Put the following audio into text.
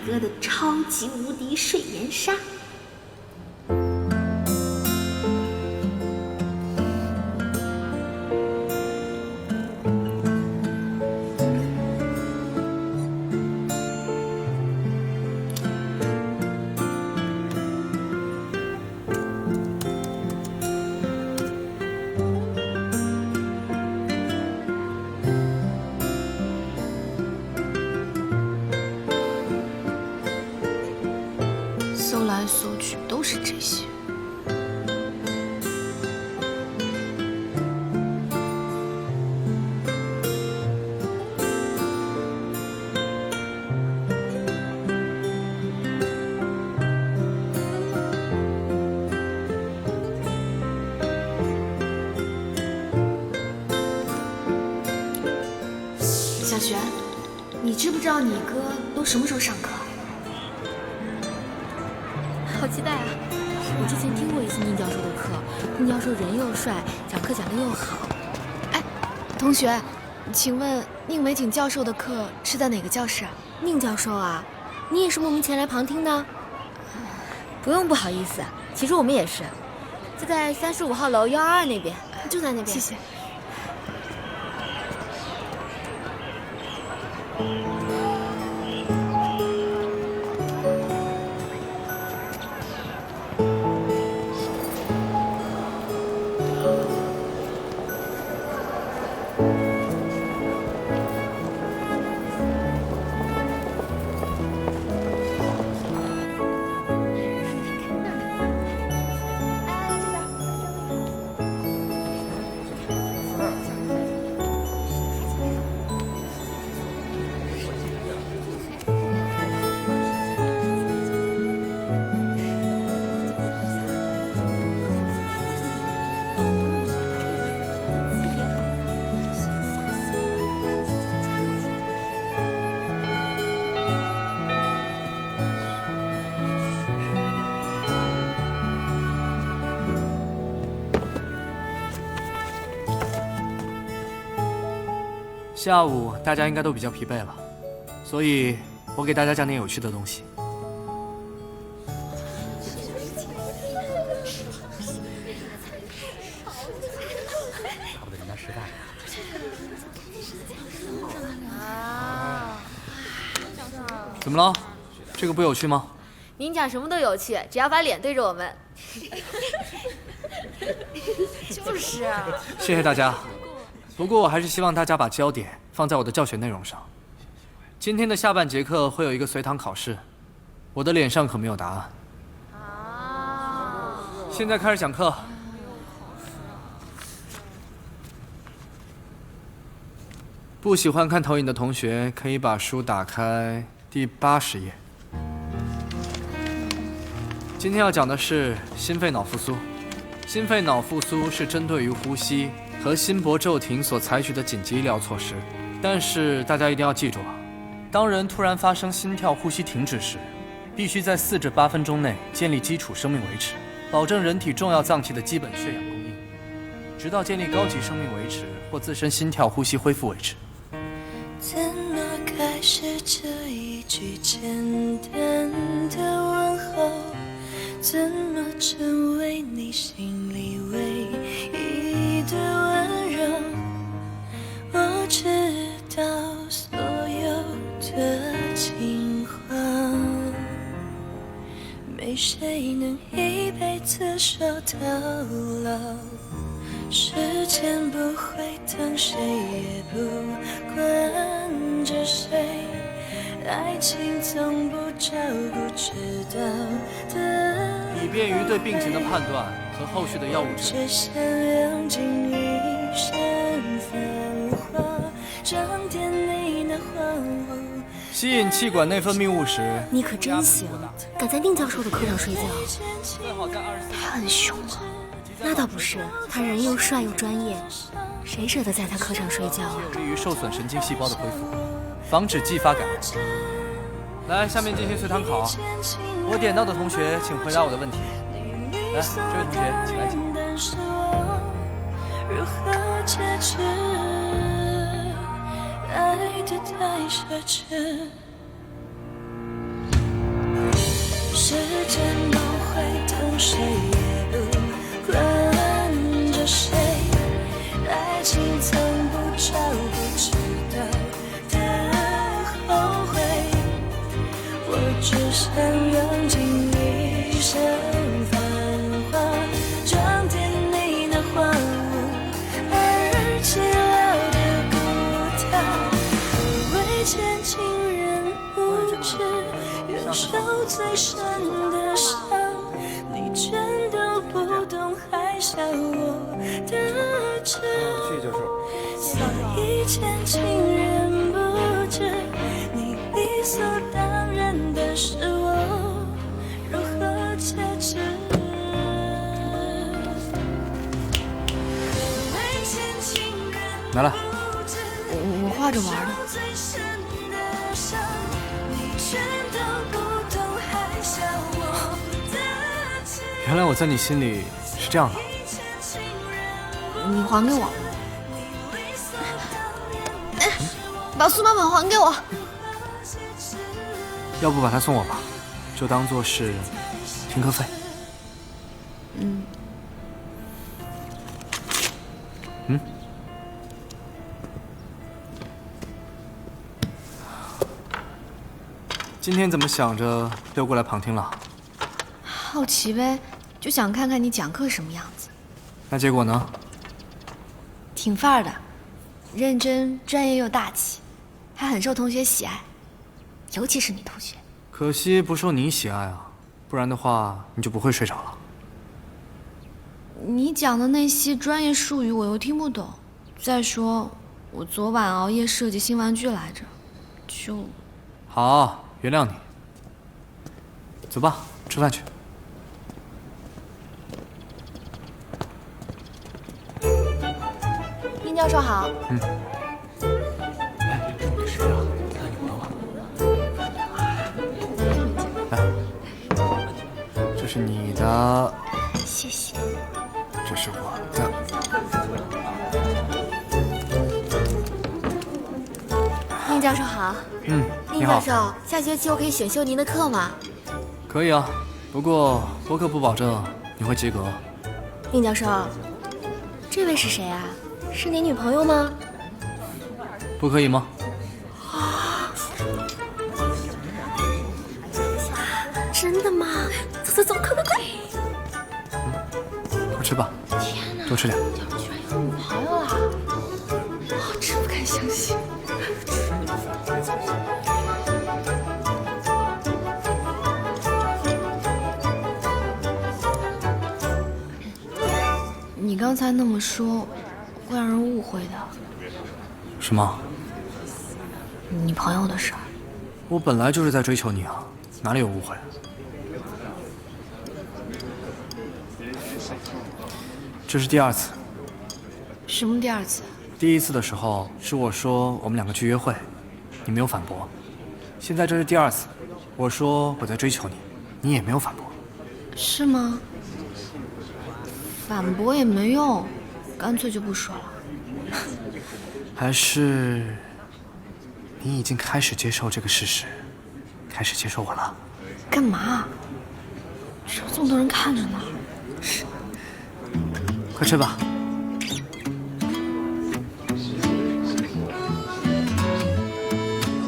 哥的超级无敌睡颜纱。搜来搜去都是这些。小璇，你知不知道你哥都什么时候上课？好期待啊！我之前听过一次宁教授的课，宁教授人又帅，讲课讲得又好。哎，同学，请问宁美景教授的课是在哪个教室啊？宁教授啊，你也是慕名前来旁听的？不用不好意思，其实我们也是，就在35号楼122那边，就在那边。谢谢。下午大家应该都比较疲惫了，所以我给大家讲点有趣的东西。差不多人家吃饭。怎么了？这个不有趣吗？您讲什么都有趣，只要把脸对着我们。就是啊。谢谢大家。不过我还是希望大家把焦点放在我的教学内容上。今天的下半节课会有一个随堂考试，我的脸上可没有答案。现在开始讲课。不喜欢看投影的同学可以把书打开第80页。今天要讲的是心肺脑复苏。心肺脑复苏是针对于呼吸和心搏骤停所采取的紧急医疗措施，但是大家一定要记住啊，当人突然发生心跳呼吸停止时，必须在4至8分钟内建立基础生命维持，保证人体重要脏器的基本血氧供应，直到建立高级生命维持或自身心跳呼吸恢复为止。怎么开始这一句简单的问候？怎么成为你心里唯一的温柔？我知道所有的情话，没谁能一辈子说到老。时间不会等，谁也不管着谁，爱情从不照顾知道的，以便于对病情的判断和后续的药物治疗。只想用尽一生繁华，装点你那荒芜。吸引气管内分泌物时，你可真行，敢在宁教授的课上睡觉。最好在24。他很凶吗？那倒不是，他人又帅又专业，谁舍得在他课上睡觉啊？有利于受损神经细胞的恢复，防止继发感染。来，下面进行随堂考，我点到的同学请回答我的问题。来，这位同学请来讲。如何解释爱的太奢侈？时间不会等，谁也不管着谁。爱情从不找不知道的后悔，我只想用尽一生繁华，装点你那荒芜而寂寥的孤岛。我为见情人不知，忍受最深的伤，你全都不懂，还笑我的痴。所以见情人不知，你理所当然的是我如何节制。拿来。我画着玩的。原来我在你心里是这样的。你还给我。把数码本还给我。要不把它送我吧，就当做是听课费。今天怎么想着溜过来旁听了？好奇呗，就想看看你讲课什么样子。那结果呢？挺范儿的，认真、专业又大气，还很受同学喜爱，尤其是你同学。可惜不受你喜爱啊，不然的话你就不会睡着了。你讲的那些专业术语我又听不懂，再说我昨晚熬夜设计新玩具来着，就……好，原谅你。走吧，吃饭去。殷教授好。是啊，看你玩玩。这是你的，谢谢。这是我的。殷教授好。你好。殷教授，下学期我可以选修您的课吗？可以啊，不过播客不保证你会及格。殷教授，这位是谁啊？是您女朋友吗？不可以吗？真的吗？走，快！快吃吧，多吃点。居然有女朋友啦！真不敢相信。你刚才那么说，会让人误会的。什么？你朋友的事儿。我本来就是在追求你啊，哪里有误会？这是第二次。什么第二次？第一次的时候是我说我们两个去约会，你没有反驳。现在这是第二次，我说我在追求你，你也没有反驳。是吗？反驳也没用，干脆就不说了。还是你已经开始接受这个事实，开始接受我了？干嘛？这么多人看着呢。快吃吧。